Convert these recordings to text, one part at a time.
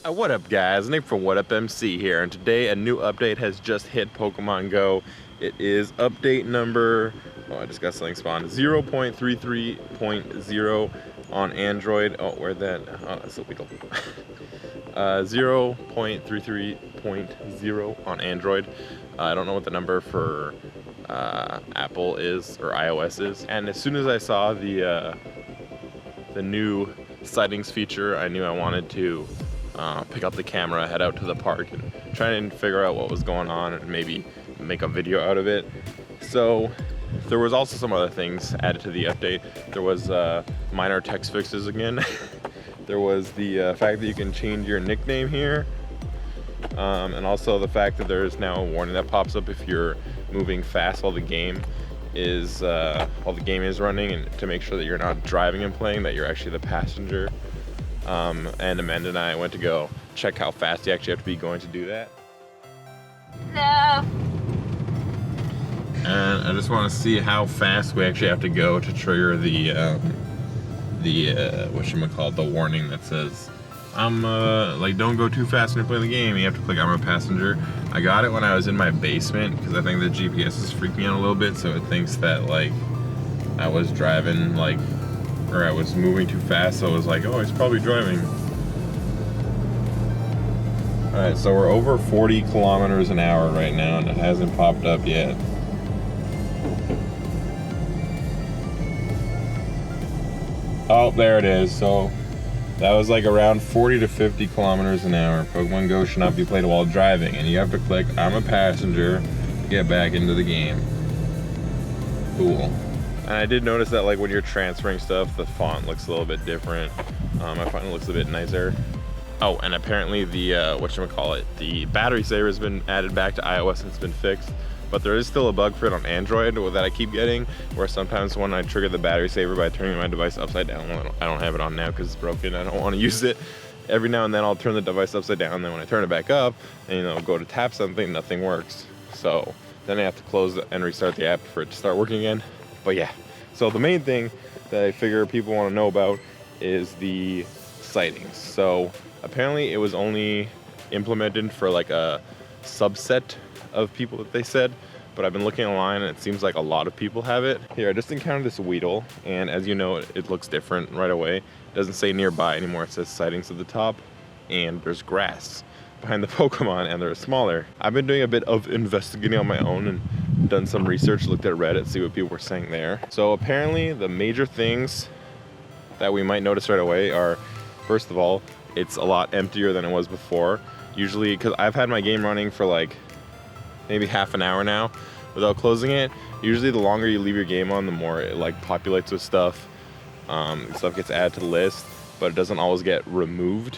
What up guys, Nick from WhatUpMC here, and today a new update has just hit Pokemon Go. It is update number, oh I just got something spawned, 0.33.0 on Android. Oh, where'd that, oh that's a Weedle. 0.33.0 on Android. I don't know what the number for Apple is, or iOS is. And as soon as I saw the new Sightings feature, I knew I wanted to pick up the camera, head out to the park, and try and figure out what was going on and maybe make a video out of it. So there was also some other things added to the update. There was minor text fixes again. There was the fact that you can change your nickname here, and also the fact that there's now a warning that pops up if you're moving fast while the game is running, and to make sure that you're not driving and playing, that you're actually the passenger. And Amanda and I went to go check how fast you actually have to be going to do that. Hello. And I just want to see how fast we actually have to go to trigger the whatchamacallit, the warning that says, like, don't go too fast when you're playing the game. You have to click I'm a passenger. I got it when I was in my basement because I think the GPS has freaked me out a little bit, so it thinks that, like, I was driving, like, or I was moving too fast, so it was like, oh, he's probably driving. Alright, so we're over 40 kilometers an hour right now, and it hasn't popped up yet. Oh, there it is. So that was like around 40 to 50 kilometers an hour. Pokemon Go should not be played while driving, and you have to click I'm a passenger to get back into the game. Cool. And I did notice that, like, when you're transferring stuff, the font looks a little bit different. I find it looks a bit nicer. Oh, and apparently the whatchamacallit, the battery saver has been added back to iOS and it's been fixed. But there is still a bug for it on Android that I keep getting, where sometimes when I trigger the battery saver by turning my device upside down, well, I don't have it on now because it's broken, I don't want to use it. Every now and then I'll turn the device upside down, and then when I turn it back up and go to tap something, nothing works. So then I have to close and restart the app for it to start working again. But yeah, so the main thing that I figure people want to know about is the sightings. So apparently it was only implemented for like a subset of people that they said, but I've been looking online and it seems like a lot of people have it. Here, I just encountered this Weedle, and as you know, it looks different right away. It doesn't say nearby anymore, it says sightings at the top, and there's grass behind the Pokemon, and they're smaller. I've been doing a bit of investigating on my own and done some research, looked at Reddit, see what people were saying there. So apparently the major things that we might notice right away are, first of all, it's a lot emptier than it was before. Usually, because I've had my game running for like maybe half an hour now without closing it. Usually the longer you leave your game on, the more it like populates with stuff. Stuff gets added to the list, but it doesn't always get removed.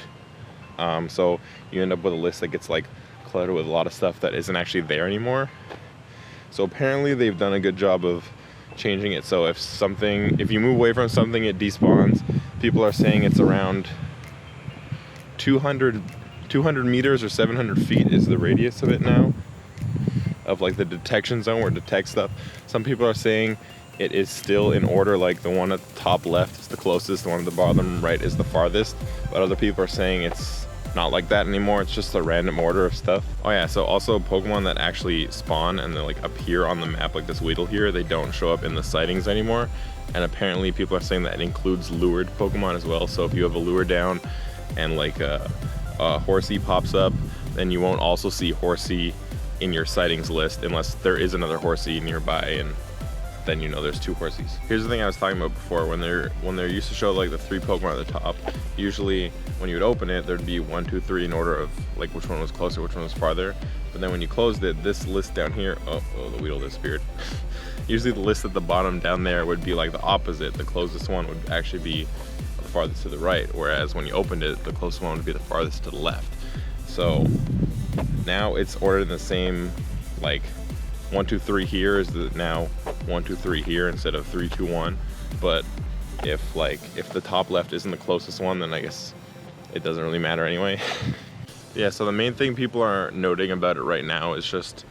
So you end up with a list that gets like cluttered with a lot of stuff that isn't actually there anymore. So apparently they've done a good job of changing it, so if you move away from something, it despawns. People are saying it's around 200 meters or 700 feet is the radius of it now, of like the detection zone where it detects stuff. Some people are saying it is still in order, like the one at the top left is the closest, the one at the bottom right is the farthest, but other people are saying it's not like that anymore, it's just a random order of stuff. Oh yeah, so also Pokemon that actually spawn and they like appear on the map, like this Weedle here, they don't show up in the sightings anymore, and apparently people are saying that it includes lured Pokemon as well. So if you have a lure down and like a Horsey pops up, then you won't also see Horsey in your sightings list unless there is another Horsey nearby, and then you know there's two Horseys. Here's the thing I was talking about before, when there used to show like the 3 Pokemon at the top, usually when you would open it there'd be 1, 2, 3 in order of like which one was closer, which one was farther. But then when you closed it, this list down here, oh the Weedle disappeared. Usually the list at the bottom down there would be like the opposite. The closest one would actually be the farthest to the right, whereas when you opened it, the closest one would be the farthest to the left. So now it's ordered in the same, like 1, 2, 3 here is now 1, 2, 3 here instead of 3, 2, 1. But if the top left isn't the closest one, then I guess it doesn't really matter anyway. Yeah, so the main thing people are noting about it right now is just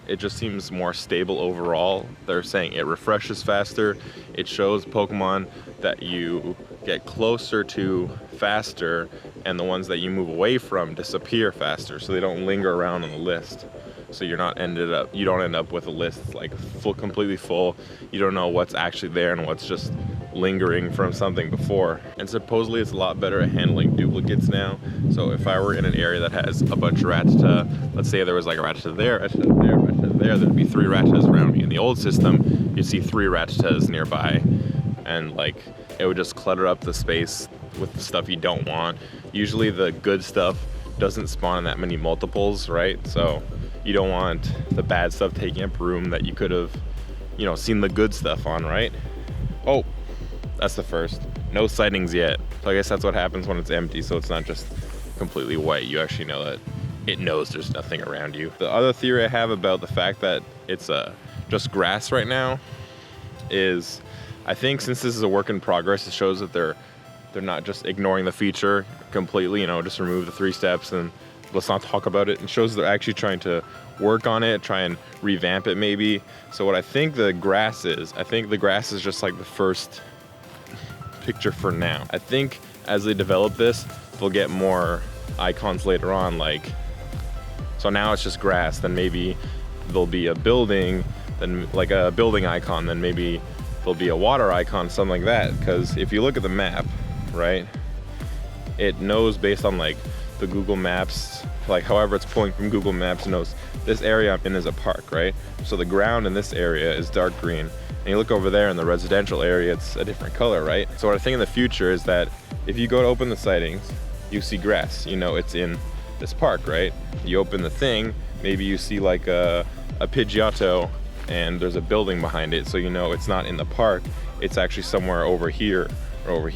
it just seems more stable overall. They're saying it refreshes faster. It shows Pokemon that you get closer to faster, and the ones that you move away from disappear faster, so they don't linger around on the list. So you don't end up with a list like completely full. You don't know what's actually there and what's just lingering from something before. And supposedly it's a lot better at handling duplicates now. So if I were in an area that has a bunch of Rattata, let's say there was like a Rattata there, Rattata there, Rattata there, there'd be 3 Rattatas around me. In the old system, you'd see 3 Rattatas nearby, and like it would just clutter up the space with the stuff you don't want. Usually the good stuff doesn't spawn in that many multiples, right? So you don't want the bad stuff taking up room that you could have, you know, seen the good stuff on, right? Oh, that's the first. No sightings yet. So I guess that's what happens when it's empty, so it's not just completely white. You actually know that it knows there's nothing around you. The other theory I have about the fact that it's just grass right now is, I think since this is a work in progress, it shows that they're not just ignoring the feature completely, you know, just remove the 3 steps and let's not talk about it. It shows they're actually trying to work on it, try and revamp it maybe. So what I think the grass is just like the first picture for now. I think as they develop this, they'll get more icons later on, like, so now it's just grass, then maybe there'll be a building, then like a building icon, then maybe there'll be a water icon, something like that. Because if you look at the map, right, it knows based on like the Google Maps, like however it's pulling from Google Maps, knows this area I'm in is a park, right? So the ground in this area is dark green, and you look over there in the residential area, it's a different color, right? So what I think in the future is that if you go to open the sightings, you see grass, you know it's in this park, right? You open the thing, maybe you see like a Pidgeotto and there's a building behind it, so you know it's not in the park, it's actually somewhere over here, or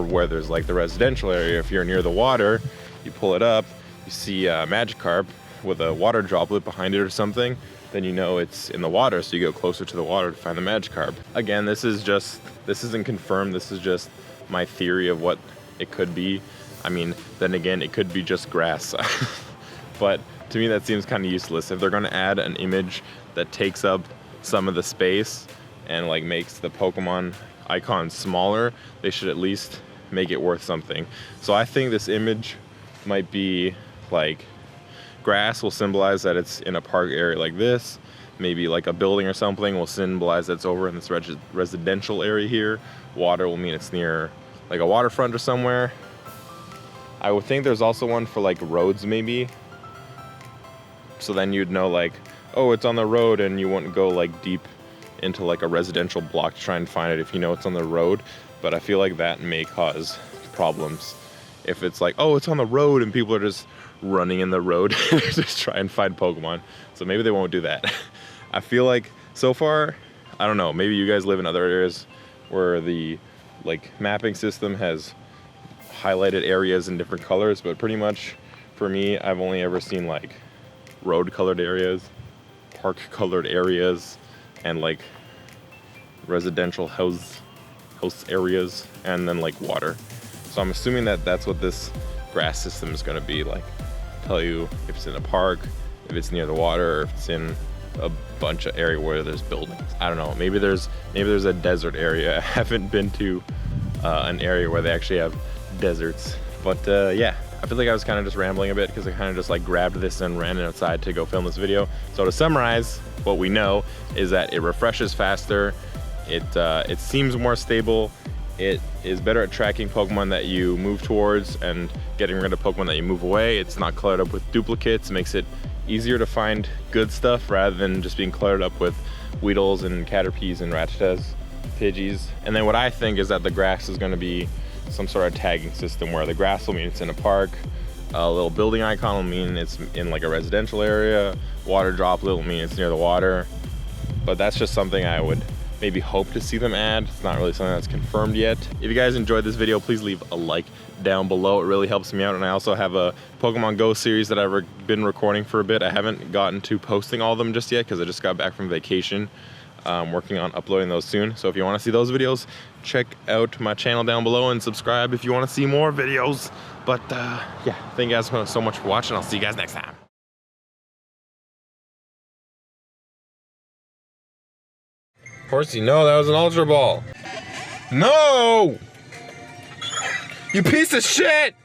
where there's like the residential area. If you're near the water, you pull it up, you see a Magikarp with a water droplet behind it or something, then you know it's in the water, so you go closer to the water to find the Magikarp. Again, this isn't confirmed, this is just my theory of what it could be. I mean, then again, it could be just grass. But to me that seems kind of useless. If they're gonna add an image that takes up some of the space and like makes the Pokemon icon smaller, they should at least make it worth something. So I think this image might be like grass will symbolize that it's in a park area like this. Maybe like a building or something will symbolize that it's over in this residential area here. Water will mean it's near like a waterfront or somewhere. I would think there's also one for like roads maybe. So then you'd know like, oh, it's on the road, and you wouldn't go like deep into like a residential block to try and find it if you know it's on the road. But I feel like that may cause problems if it's like, oh, it's on the road and people are just running in the road just try and find Pokemon. So maybe they won't do that. I feel like so far, I don't know, maybe you guys live in other areas where the like mapping system has highlighted areas in different colors, but pretty much for me, I've only ever seen like road colored areas, park colored areas, and like residential house areas, and then like water. So I'm assuming that that's what this grass system is going to be like. Tell you if it's in a park, if it's near the water, or if it's in a bunch of area where there's buildings. I don't know. Maybe there's a desert area. I haven't been to an area where they actually have deserts. But yeah, I feel like I was kind of just rambling a bit because I kind of just like grabbed this and ran outside to go film this video. So to summarize, what we know is that it refreshes faster. It seems more stable. It is better at tracking Pokemon that you move towards and getting rid of Pokemon that you move away. It's not cluttered up with duplicates. Makes it easier to find good stuff rather than just being cluttered up with Weedles and Caterpies and Rattatas, Pidgeys. And then what I think is that the grass is going to be some sort of tagging system where the grass will mean it's in a park, a little building icon will mean it's in like a residential area, water droplet will mean it's near the water. But that's just something I would maybe hope to see them add. It's not really something that's confirmed yet. If you guys enjoyed this video, please leave a like down below. It really helps me out. And I also have a Pokemon Go series that I've been recording for a bit. I haven't gotten to posting all of them just yet because I just got back from vacation. Working on uploading those soon. So if you want to see those videos, check out my channel down below and subscribe if you want to see more videos. But yeah, thank you guys so much for watching. I'll see you guys next time. Horsey, no, that was an Ultra Ball. No! You piece of shit!